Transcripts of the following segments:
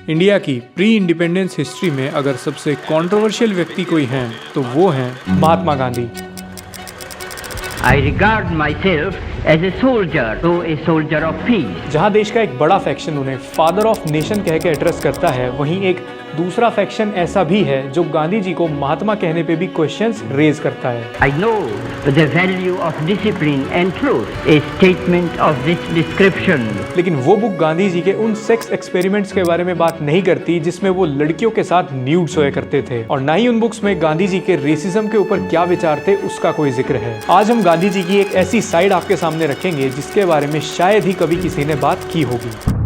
India की pre independence history में अगर सबसे कंट्रोवर्शियल व्यक्ति कोई हैं तो वो हैं Mahatma Gandhi. I regard myself as a soldier, though a soldier of peace. जहां देश का एक बड़ा फैक्शन उन्हें फादर ऑफ नेशन कह के एड्रेस करता है, वहीं एक दूसरा फैक्शन ऐसा भी है जो गांधी जी को महात्मा कहने पे भी क्वेश्चंस रेज करता है। I know the value of discipline and truth. A statement of this description. लेकिन वो बुक गांधी जी के उन सेक्स एक्सपेरिमेंट्स के बारे में बात नहीं करती जिसमें वो लड़कियों के साथ न्यूड सोया करते थे, और ना ही उन बुक्स में गांधी जी के रेसिज्म के ऊपर क्या विचार थे उसका कोई जिक्र है। आज हम गांधी जी की एक ऐसी साइड आपके सामने रखेंगे जिसके बारे में शायद ही कभी किसी ने बात की होगी।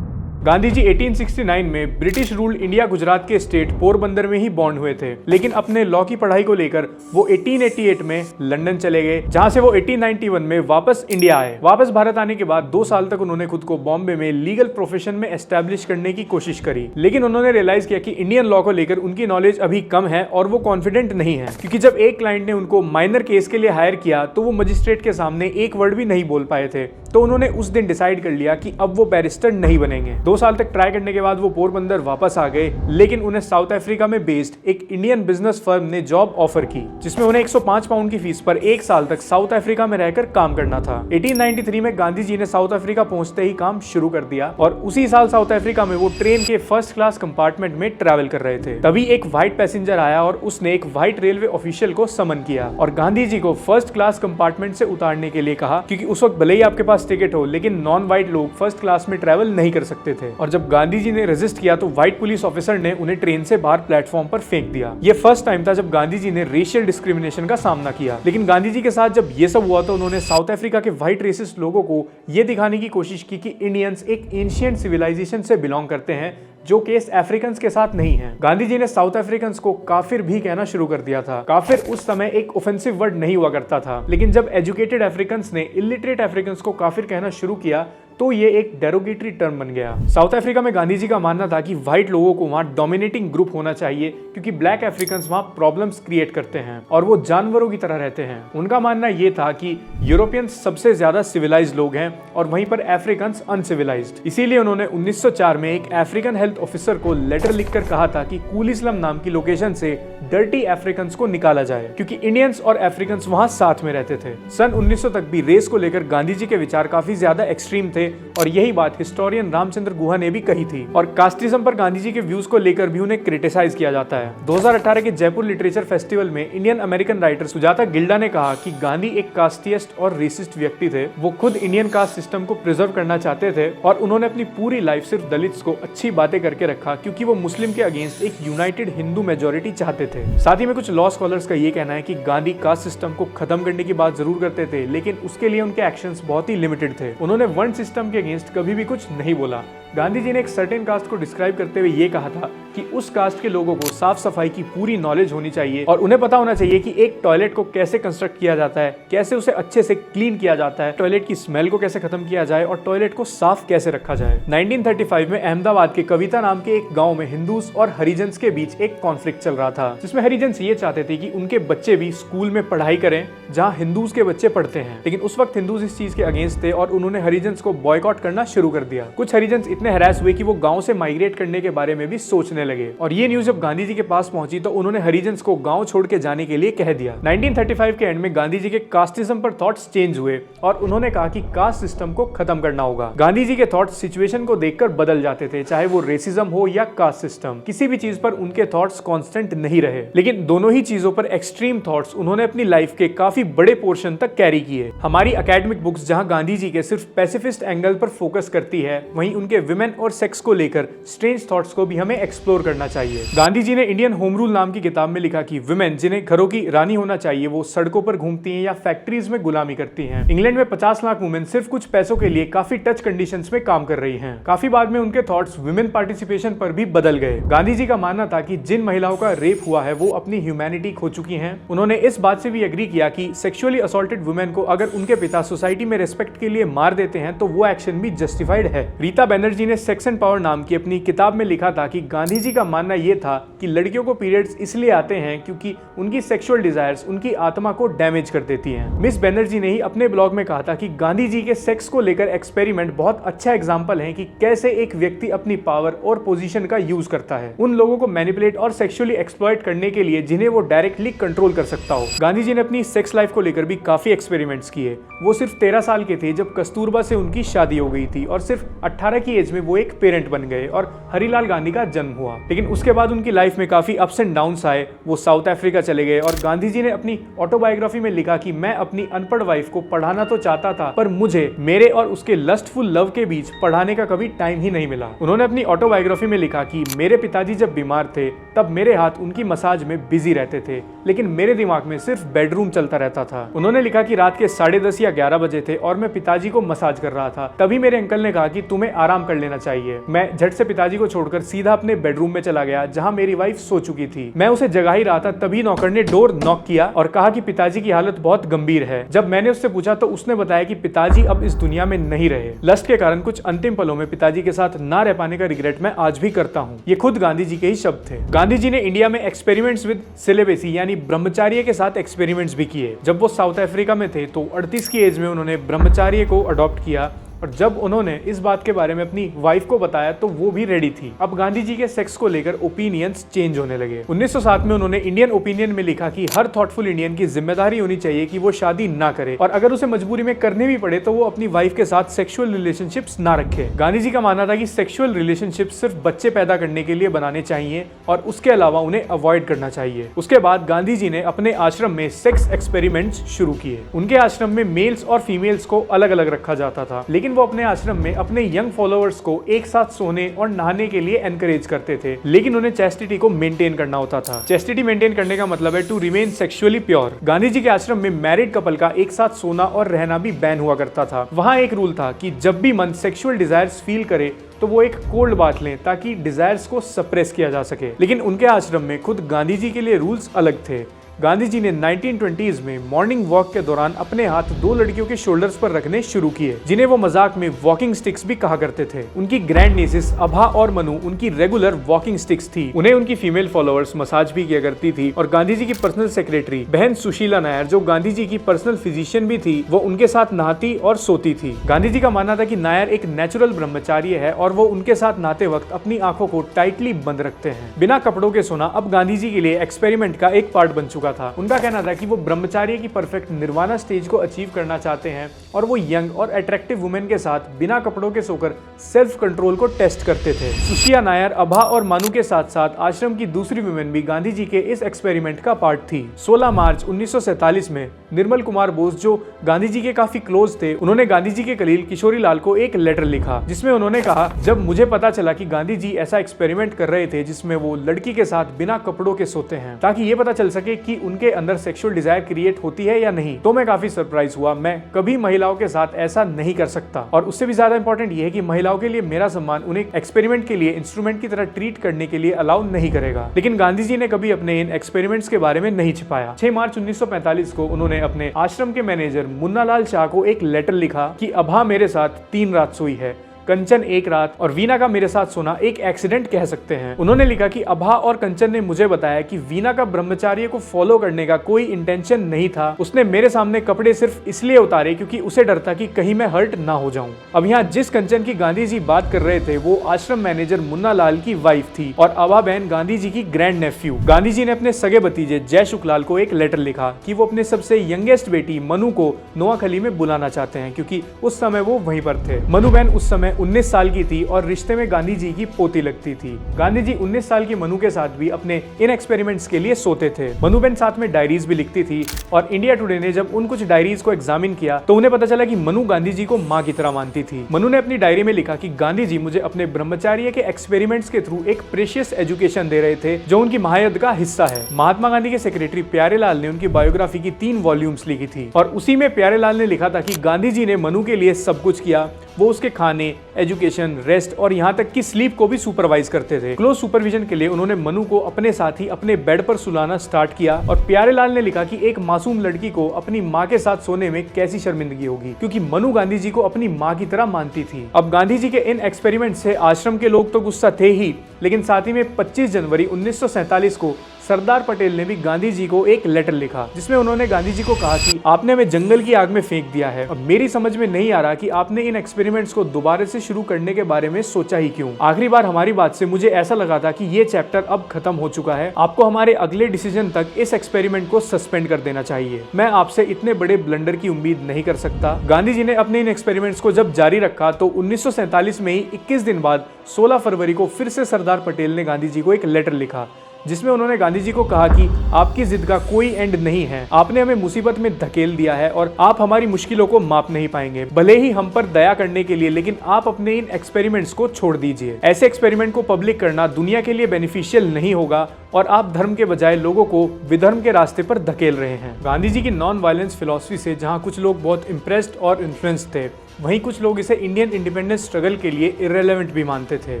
गांधी जी 1869 में ब्रिटिश रूल्ड इंडिया गुजरात के स्टेट पोरबंदर में ही बॉर्न हुए थे, लेकिन अपने लॉ की पढ़ाई को लेकर वो 1888 में लंदन चले गए, जहां से वो 1891 में वापस इंडिया आए। वापस भारत आने के बाद 2 साल तक उन्होंने खुद को बॉम्बे में लीगल प्रोफेशन में एस्टेब्लिश करने की कोशिश करी, लेकिन उन्होंने रियलाइज किया कि इंडियन लॉ को लेकर उनकी नॉलेज अभी कम है और वो कॉन्फिडेंट नहीं है, क्योंकि जब एक क्लाइंट ने उनको माइनर केस के लिए हायर किया तो वो मजिस्ट्रेट के सामने एक वर्ड भी नहीं बोल पाए थे। तो उन्होंने उस दिन डिसाइड कर लिया कि अब वो बैरिस्टर नहीं बनेंगे। 2 साल तक ट्राई करने के बाद वो पोरबंदर वापस आ गए, लेकिन उन्हें साउथ अफ्रीका में बेस्ड एक इंडियन बिजनेस फर्म ने जॉब ऑफर की, जिसमें उन्हें 105 पाउंड की फीस पर 1 साल तक साउथ अफ्रीका में रहकर काम करना था। 1893 में गांधी जी ने साउथ अफ्रीका पहुंचते ही काम शुरू कर दिया, और उसी साल साउथ अफ्रीका में वो ट्रेन के फर्स्ट क्लास कंपार्टमेंट में ट्रैवल कर रहे थे। तभी एक व्हाइट पैसेंजर आया और उसने एक व्हाइट रेलवे ऑफिशियल को समन किया और गांधी जी को फर्स्ट क्लास कंपार्टमेंट से उतारने के लिए कहा, क्योंकि उस वक्त भले ही आपके पास टिकट हो, लेकिन नॉन व्हाइट लोग फर्स्ट क्लास में ट्रैवल नहीं कर सकते थे। और जब गांधी जी ने रेजिस्ट किया तो व्हाइट पुलिस ऑफिसर ने उन्हें ट्रेन से बाहर प्लेटफॉर्म पर फेंक दिया। ये फर्स्ट टाइम था जब गांधी जी ने रेशियल डिस्क्रिमिनेशन का सामना किया। लेकिन गांधी जी के साथ जब ये सब हुआ तो उन्होंने साउथ अफ्रीका के व्हाइट रेसिस्ट लोगों को ये दिखाने की कोशिश की कि इंडियंस एक एंशिएंट सिविलाइजेशन से बिलोंग करते हैं, जो केस अफ्रीकन्स के साथ नहीं है। गांधी जी ने साउथ अफ्रीकन्स को काफिर भी कहना शुरू कर दिया था। काफिर उस समय एक ऑफेंसिव वर्ड नहीं हुआ करता था, लेकिन जब एजुकेटेड अफ्रीकन्स ने इलिटरेट अफ्रीकन्स को काफिर कहना शुरू किया तो ये एक डेरोगेटरी टर्म बन गया। साउथ अफ्रीका में गांधी जी का मानना था कि व्हाइट लोगों को वहां डोमिनेटिंग ग्रुप होना चाहिए, क्योंकि ब्लैक अफ्रीकन्स वहां प्रॉब्लम्स क्रिएट करते हैं और वो जानवरों की तरह रहते हैं। उनका मानना ये था कि यूरोपियंस सबसे ज्यादा सिविलाइज्ड लोग हैं और वहीं पर अफ्रीकन्स अनसिविलाइज्ड। इसीलिए उन्होंने 1904 में एक अफ्रीकन हेल्थ ऑफिसर को लेटर लिखकर कहा था कि कूलिस्लम नाम की लोकेशन से डर्टी अफ्रीकन्स को निकाला जाए, क्योंकि इंडियंस और अफ्रीकन्स वहां साथ में रहते थे। सन 1900 तक भी रेस को लेकर गांधी जी के विचार काफी ज्यादा एक्सट्रीम थे, और यही बात हिस्टोरियन रामचंद्र गुहा ने भी कही थी। और कास्टिज्म पर गांधी जी के व्यूज को लेकर भी उन्हें क्रिटिसाइज किया जाता है। 2018 के जयपुर लिटरेचर फेस्टिवल में Indian American writer Sujata Gilda ने कहा कि गांधी एक कास्टिस्ट और रेसिस्ट व्यक्ति थे। वो खुद इंडियन कास्ट सिस्टम को प्रिजर्व करना चाहते थे और उन्होंने अपनी पूरी लाइफ सिर्फ दलित्स को अच्छी बातें करके रखा, क्योंकि वो मुस्लिम के अगेंस्ट एक यूनाइटेड हिंदू मेजोरिटी चाहते थे। साथ ही में कुछ लॉ स्कॉलर्स का ये कहना है कि गांधी कास्ट सिस्टम को खत्म करने की बात जरूर करते थे, लेकिन उसके लिए उनके एक्शंस बहुत ही लिमिटेड थे। उन्होंने वर्ण सिस्टम के अगेंस्ट कभी भी कुछ नहीं बोला। गांधी जी ने एक सर्टेन कास्ट को डिस्क्राइब करते हुए ये कहा था कि उस कास्ट के लोगों को साफ सफाई की पूरी नॉलेज होनी चाहिए और उन्हें पता होना चाहिए कि एक टॉयलेट को कैसे कंस्ट्रक्ट किया जाता है, कैसे उसे अच्छे से क्लीन किया जाता है, टॉयलेट की स्मेल को कैसे खत्म किया जाए और टॉयलेट को साफ कैसे रखा जाए। 1935 में अहमदाबाद के कविता नाम के एक गाँव में हिंदूज और हरिजन्स के बीच एक कॉन्फ्लिक्ट चल रहा था, जिसमें हरिजन्स ये चाहते थे कि उनके बच्चे भी स्कूल में पढ़ाई करें जहाँ हिंदूज के बच्चे पढ़ते हैं। लेकिन उस वक्त हिंदूज इस चीज के अगेंस्ट थे और उन्होंने हरिजन्स को बॉयकॉट करना शुरू कर दिया। कुछ हरिजन्स इतने हैरास हुए कि वो गांव से माइग्रेट करने के बारे में भी सोचने लगे, और ये न्यूज जब गांधी जी के पास पहुंची तो उन्होंने हरिजन्स को गांव छोड़ के जाने के लिए कह दिया। 1935 के एंड में गांधी जी के कास्टिज्म पर थॉट्स चेंज हुए और उन्होंने कहा कि कास्ट सिस्टम को खत्म करना होगा। गांधी जी के थॉट्स सिचुएशन को देखकर बदल जाते थे, चाहे वो रेसिज्म हो या कास्ट सिस्टम, किसी भी चीज पर उनके थॉट्स कांस्टेंट नहीं रहे। लेकिन दोनों ही चीजों पर एक्सट्रीम थॉट्स उन्होंने अपनी लाइफ के काफी बड़े पोर्शन तक कैरी किए। हमारी एकेडमिक बुक्स जहां गांधी जी के सिर्फ पैसिफिस्ट एंगल पर फोकस करती है, वहीं उनके विमेन और सेक्स को लेकर स्ट्रेंज थॉट्स को भी हमें एक्सप्लोर करना चाहिए। गांधी जी ने इंडियन होम रूल नाम की किताब में लिखा कि विमेन जिन्हें घरों की रानी होना चाहिए वो सड़कों पर घूमती हैं या फैक्ट्रीज में गुलामी करती हैं। इंग्लैंड में 50 लाख वुमेन सिर्फ कुछ पैसों के लिए काफी टच कंडीशंस में काम कर रही हैं। काफी बाद में उनके थॉट्स विमेन पार्टिसिपेशन पर भी बदल गए। गांधी जी का मानना था कि जिन महिलाओं का रेप हुआ है वो अपनी ह्यूमैनिटी खो चुकी हैं। उन्होंने इस बात से भी एग्री किया कि सेक्सुअली असॉल्टेड वुमेन को अगर उनके पिता सोसाइटी में रेस्पेक्ट के लिए मार देते हैं तो वो एक्शन भी जस्टिफाइड है। रीता बनर्जी बनर्जी ने सेक्स एंड पावर नाम की अपनी किताब में लिखा था कि गांधी जी का मानना यह था कि लड़कियों को पीरियड्स इसलिए आते हैं क्योंकि उनकी सेक्सुअल डिजायर्स उनकी आत्मा को डैमेज कर देती हैं। मिस बनर्जी ने ही अपने ब्लॉग में कहा था कि गांधी जी के सेक्स को लेकर एक्सपेरिमेंट बहुत अच्छा एग्जाम्पल है कि कैसे एक व्यक्ति अपनी पावर और पोजीशन का यूज करता है उन लोगों को मैनिपुलेट और सेक्सुअली एक्सप्लॉइट करने के लिए जिन्हें वो डायरेक्टली कंट्रोल कर सकता हो। गांधी जी ने अपनी सेक्स लाइफ को लेकर भी काफी एक्सपेरिमेंट्स किए। वो सिर्फ 13 साल के थे जब कस्तूरबा से उनकी शादी हो गई थी और सिर्फ 18 की एज में वो एक पेरेंट बन गए और हरिलाल गांधी का जन्म हुआ। लेकिन उसके बाद उनकी लाइफ में काफी अप्स एंड डाउन्स आए। वो साउथ अफ्रीका चले गए और गांधी जी ने अपनी ऑटोबायोग्राफी में लिखा कि मैं अपनी अनपढ़ वाइफ को पढ़ाना तो चाहता था पर मुझे मेरे और उसके लस्टफुल लव के बीच पढ़ाने का कभी टाइम ही नहीं मिला। उन्होंने अपनी ऑटोबायोग्राफी में लिखा कि मेरे पिताजी जब बीमार थे तब मेरे हाथ उनकी मसाज में बिजी रहते थे लेकिन मेरे दिमाग में सिर्फ बेडरूम चलता रहता था। उन्होंने लिखा कि रात के 10:30 या 11 बजे थे और मैं पिताजी को मसाज कर रहा था। तभी मेरे अंकल ने कहा कि तुम्हें आराम कर लेना चाहिए। मैं झट से पिताजी को छोड़कर सीधा अपने बेडरूम में चला गया जहां मेरी वाइफ सो चुकी थी। मैं उसे जगा ही रहा था तभी नौकर ने डोर नॉक किया और कहा कि पिताजी की हालत बहुत गंभीर है। जब मैंने उससे पूछा तो उसने बताया कि पिताजी अब इस दुनिया में नहीं रहे। लस्ट के कारण कुछ अंतिम पलों में पिताजी के साथ ना रह पाने का रिग्रेट मैं आज भी करता हूँ। ये खुद गांधी जी के ही शब्द थे। गांधी जी ने इंडिया में एक्सपेरिमेंट्स विद सेलिबेसी यानी ब्रह्मचार्य के साथ एक्सपेरिमेंट्स भी किए। जब वो साउथ अफ्रीका में थे तो 38 की एज में उन्होंने ब्रह्मचार्य को अडॉप्ट किया और जब उन्होंने इस बात के बारे में अपनी वाइफ को बताया तो वो भी रेडी थी। अब गांधी जी के सेक्स को लेकर ओपिनियंस चेंज होने लगे। 1907 में उन्होंने इंडियन ओपिनियन में लिखा कि हर थॉटफुल इंडियन की जिम्मेदारी होनी चाहिए कि वो शादी ना करे और अगर उसे मजबूरी में करने भी पड़े तो वो अपनी वाइफ के साथ सेक्सुअल रिलेशनशिप्स ना रखे। गांधी जी का मानना था कि सेक्सुअल रिलेशनशिप सिर्फ बच्चे पैदा करने के लिए बनाने चाहिए और उसके अलावा उन्हें अवॉइड करना चाहिए। उसके बाद गांधी जी ने अपने आश्रम में सेक्स एक्सपेरिमेंट्स शुरू किए। उनके आश्रम में मेल्स और फीमेल्स को अलग अलग रखा जाता था लेकिन वो अपने आश्रम में अपने यंग फॉलोअर्स को एक साथ सोने और नहाने के लिए एनकरेज करते थे लेकिन उन्हें चैस्टिटी को मेंटेन करना होता था। चैस्टिटी मेंटेन करने का मतलब है to remain sexually pure. Gandhi ji के आश्रम में मैरिड कपल का एक साथ सोना और रहना भी बैन हुआ करता था। वहां एक रूल था कि जब भी मन सेक्सुअल डिजायर्स फील करे तो वो एक कोल्ड बाथ लें ताकि डिजायर्स को सप्रेस किया जा सके। लेकिन उनके आश्रम में खुद गांधी जी के लिए रूल्स अलग थे। गांधी जी ने 1920s में मॉर्निंग वॉक के दौरान अपने हाथ 2 लड़कियों के शोल्डर्स पर रखने शुरू किए जिन्हें वो मजाक में वॉकिंग स्टिक्स भी कहा करते थे। उनकी ग्रैंड नीसेस अभा और मनु उनकी रेगुलर वॉकिंग स्टिक्स थी। उन्हें उनकी फीमेल फॉलोअर्स मसाज भी किया करती थी और गांधी जी की पर्सनल सेक्रेटरी बहन सुशीला नायर जो गांधी जी की पर्सनल फिजिशियन भी थी वो उनके साथ नहाती और सोती थी। गांधी जी का मानना था कि नायर एक नेचुरल ब्रह्मचारी है और वो उनके साथ नहाते वक्त अपनी आंखों को टाइटली बंद रखते हैं। बिना कपड़ों के सोना अब गांधी जी के लिए एक्सपेरिमेंट का एक पार्ट बन चुका था। उनका कहना था कि वो ब्रह्मचार्य की परफेक्ट निर्वाणा स्टेज को अचीव करना चाहते हैं और वो यंग और अट्रैक्टिव वुमेन के साथ बिना कपड़ों के सोकर सेल्फ कंट्रोल को टेस्ट करते थे। सुशिया नायर, अभा और मानू के साथ साथ आश्रम की दूसरी वुमेन भी गांधी जी के इस एक्सपेरिमेंट का पार्ट थी। 16 मार्च 1947 में निर्मल कुमार बोस जो गांधी जी के काफी क्लोज थे उन्होंने गांधी जी के कलील किशोरी लाल को एक लेटर लिखा जिसमें उन्होंने कहा, जब मुझे पता चला कि गांधी जी ऐसा एक्सपेरिमेंट कर रहे थे जिसमें वो लड़की के साथ बिना कपड़ों के सोते हैं ताकि ये पता चल सके कि उनके अंदर सेक्सुअल डिजायर क्रिएट होती है या नहीं, तो मैं काफी सरप्राइज हुआ। मैं कभी महिलाओं के साथ ऐसा नहीं कर सकता और उससे भी ज्यादा इंपॉर्टेंट ये है कि महिलाओं के लिए मेरा सम्मान उन्हें एक्सपेरिमेंट के लिए इंस्ट्रूमेंट की तरह ट्रीट करने के लिए अलाउ नहीं करेगा। लेकिन गांधी जी ने कभी अपने इन एक्सपेरिमेंट्स के बारे में नहीं छिपाया। 6 मार्च 1945 को उन्होंने अपने आश्रम के मैनेजर मुन्ना लाल शाह को एक लेटर लिखा कि अभा मेरे साथ 3 रात सोई है, कंचन 1 रात और वीना का मेरे साथ सोना एक एक्सीडेंट कह सकते हैं। उन्होंने लिखा कि अभा और कंचन ने मुझे बताया कि वीना का ब्रह्मचार्य को फॉलो करने का कोई इंटेंशन नहीं था। उसने मेरे सामने कपड़े सिर्फ इसलिए उतारे क्योंकि उसे डर था कि कहीं मैं हर्ट ना हो जाऊं। अब यहाँ जिस कंचन की गांधी जी बात कर रहे थे वो आश्रम मैनेजर मुन्ना लाल की वाइफ थी और अभा बहन गांधी जी की ग्रैंड नेफ्यू। गांधी जी ने अपने सगे भतीजे जय शुक्लाल को एक लेटर लिखा कि वो अपने सबसे यंगेस्ट बेटी मनु को नोआखली में बुलाना चाहते हैं क्योंकि उस समय वो वहीं पर थे। मनु बहन उस समय 19 साल की थी और रिश्ते में गांधी जी की पोती लगती थी। गांधी जी 19 साल की मनु के साथ भी अपने इन एक्सपेरिमेंट्स के लिए सोते थे। मनु बहन साथ में डायरीज भी लिखती थी और इंडिया टुडे ने जब उन कुछ डायरीज को एग्जामिन किया तो उन्हें पता चला कि मनु गांधी जी को मां की तरह मानती थी। मनु ने अपनी डायरी में लिखा कि गांधी जी मुझे अपने ब्रह्मचार्य के एक्सपेरिमेंट्स के थ्रू एक प्रेशियस एजुकेशन दे रहे थे जो उनकी महायज्ञ का हिस्सा है। महात्मा गांधी के सेक्रेटरी प्यारेलाल ने उनकी बायोग्राफी की 3 वॉल्यूम्स लिखी थी और उसी में प्यारेलाल ने लिखा था कि गांधी जी ने मनु के लिए सब कुछ किया वो उसके खाने, एजुकेशन, रेस्ट और यहाँ तक कि स्लीप को भी सुपरवाइज करते थे। क्लोज सुपरविजन के लिए उन्होंने मनु को अपने साथ ही अपने बेड पर सुलाना स्टार्ट किया और प्यारेलाल ने लिखा कि एक मासूम लड़की को अपनी माँ के साथ सोने में कैसी शर्मिंदगी होगी, क्योंकि मनु गांधी जी को अपनी माँ की तरह मानती थी। अब गांधी जी के इन एक्सपेरिमेंट से आश्रम के लोग तो गुस्सा थे ही, लेकिन साथ ही में 25 जनवरी 1947 को सरदार पटेल ने भी गांधी जी को एक लेटर लिखा, जिसमें उन्होंने गांधी जी को कहा कि आपने हमें जंगल की आग में फेंक दिया है और मेरी समझ में नहीं आ रहा कि आपने इन एक्सपेरिमेंट्स को दोबारा से शुरू करने के बारे में सोचा ही क्यों। आखिरी बार हमारी बात से मुझे ऐसा लगा था कि ये चैप्टर अब खत्म हो चुका है, आपको हमारे अगले डिसीजन तक इस एक्सपेरिमेंट को सस्पेंड कर देना चाहिए। मैं आपसे इतने बड़े ब्लंडर की उम्मीद नहीं कर सकता। गांधी जी ने अपने इन एक्सपेरिमेंट्स को जब जारी रखा तो 1947 में ही 21 दिन बाद 16 फरवरी को फिर से सरदार पटेल ने गांधी जी को एक लेटर लिखा, जिसमें उन्होंने गांधी जी को कहा कि आपकी जिद का कोई एंड नहीं है, आपने हमें मुसीबत में धकेल दिया है और आप हमारी मुश्किलों को माप नहीं पाएंगे, भले ही हम पर दया करने के लिए, लेकिन आप अपने इन एक्सपेरिमेंट्स को छोड़ दीजिए। ऐसे एक्सपेरिमेंट को पब्लिक करना दुनिया के लिए बेनिफिशियल नहीं होगा और आप धर्म के बजाय लोगों को विधर्म के रास्ते पर धकेल रहे हैं। गांधी जी की नॉन वायलेंस फिलॉसफी से जहां कुछ लोग बहुत इंप्रेस्ड और इन्फ्लुएंस्ड थे, वहीं कुछ लोग इसे इंडियन इंडिपेंडेंस स्ट्रगल के लिए इररेलेवेंट भी मानते थे।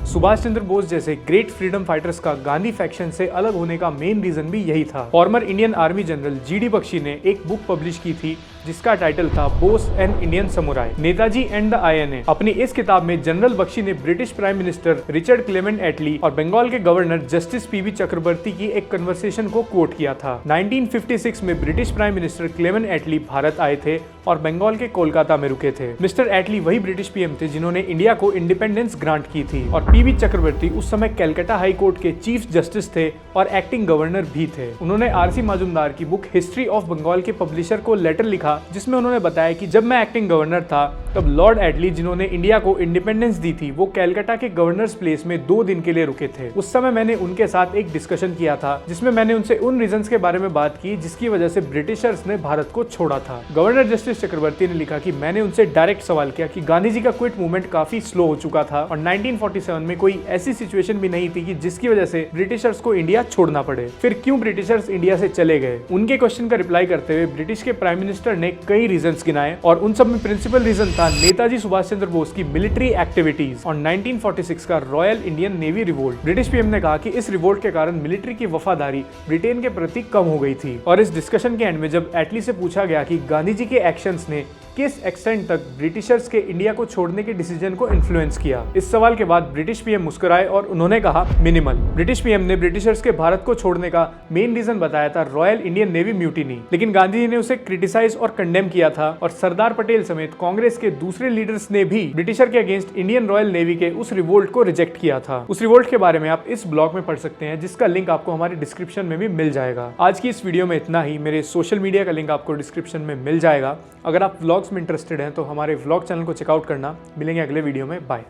सुभाष चंद्र बोस जैसे ग्रेट फ्रीडम फाइटर्स का गांधी फैक्शन से अलग होने का मेन रीजन भी यही था। Former Indian army general GD Bakshi ने एक बुक पब्लिश की थी जिसका टाइटल था Bose and Indian samurai, Netaji and the INA. अपनी इस किताब में जनरल बख्शी ने British prime minister Richard Clement Attlee और बंगाल के गवर्नर जस्टिस पीवी चक्रवर्ती की एक कन्वर्सेशन को कोट किया था। 1956 में ब्रिटिश प्राइम मिनिस्टर क्लेमेंट एटली भारत आए थे और बंगाल के कोलकाता में रुके थे। मिस्टर एटली वही ब्रिटिश पीएम थे जिन्होंने इंडिया को इंडिपेंडेंस ग्रांट की थी और पीवी चक्रवर्ती उस समय कलकत्ता हाई कोर्ट के चीफ जस्टिस थे और एक्टिंग गवर्नर भी थे। उन्होंने आरसी मजुमदार की बुक हिस्ट्री ऑफ बंगाल के पब्लिशर को लेटर लिखा, जिसमें उन्होंने बताया कि जब मैं एक्टिंग गवर्नर था तब लॉर्ड एटली जिन्होंने इंडिया को इंडिपेंडेंस दी थी, वो कलकत्ता के गवर्नर्स प्लेस में 2 दिन के लिए रुके थे। उस समय मैंने उनके साथ एक डिस्कशन किया था जिसमें मैंने उनसे उन रीजंस के बारे में बात की जिसकी वजह से ब्रिटिशर्स ने भारत को छोड़ा था। गवर्नर जस्टिस चक्रवर्ती ने लिखा कि मैंने उनसे डायरेक्ट सवाल किया कि गांधी जी का क्विट मूवमेंट काफी स्लो हो चुका था और 1947 में कोई ऐसी सिचुएशन भी नहीं थी कि जिसकी वजह से ब्रिटिशर्स को इंडिया छोड़ना पड़े, फिर क्यों ब्रिटिशर्स इंडिया से चले गए। उनके क्वेश्चन का रिप्लाई करते हुए ब्रिटिश के प्राइम मिनिस्टर ने कई रीजंस गिनाए और उन सब में प्रिंसिपल रीजन था नेताजी सुभाष चंद्र बोस की मिलिट्री एक्टिविटीज और 1946 का royal Indian navy revolt. British PM ने कहा कि इस रिवोल्ट के कारण मिलिट्री की वफादारी ब्रिटेन के प्रति कम हो गई थी। और इस डिस्कशन के एंड में जब एटली से पूछा गया कि गांधी जी के एक्शंस ने किस एक्सटेंट तक ब्रिटिशर्स के इंडिया को छोड़ने के डिसीजन को इन्फ्लुएंस किया, इस सवाल के बाद ब्रिटिश पीएम मुस्कुराए और उन्होंने कहा मिनिमल। ब्रिटिश पीएम ने ब्रिटिशर्स के भारत को छोड़ने का मेन रीजन बताया था रॉयल इंडियन नेवी म्यूटिनी, लेकिन गांधी जी ने उसे क्रिटिसाइज और कंडेम किया था और सरदार पटेल समेत कांग्रेस के दूसरे लीडर्स ने भी ब्रिटिशर के अगेंस्ट इंडियन रॉयल नेवी के उस रिवोल्ट को रिजेक्ट किया था। उस रिवोल्ट के बारे में आप इस ब्लॉग में पढ़ सकते हैं, जिसका लिंक आपको हमारे डिस्क्रिप्शन में भी मिल जाएगा। आज की इस वीडियो में इतना ही। मेरे सोशल मीडिया का लिंक आपको डिस्क्रिप्शन में मिल जाएगा। अगर आप व्लॉग्स में इंटरेस्टेड हैं तो हमारे व्लॉग चैनल को चेकआउट करना। मिलेंगे अगले वीडियो में। बाय।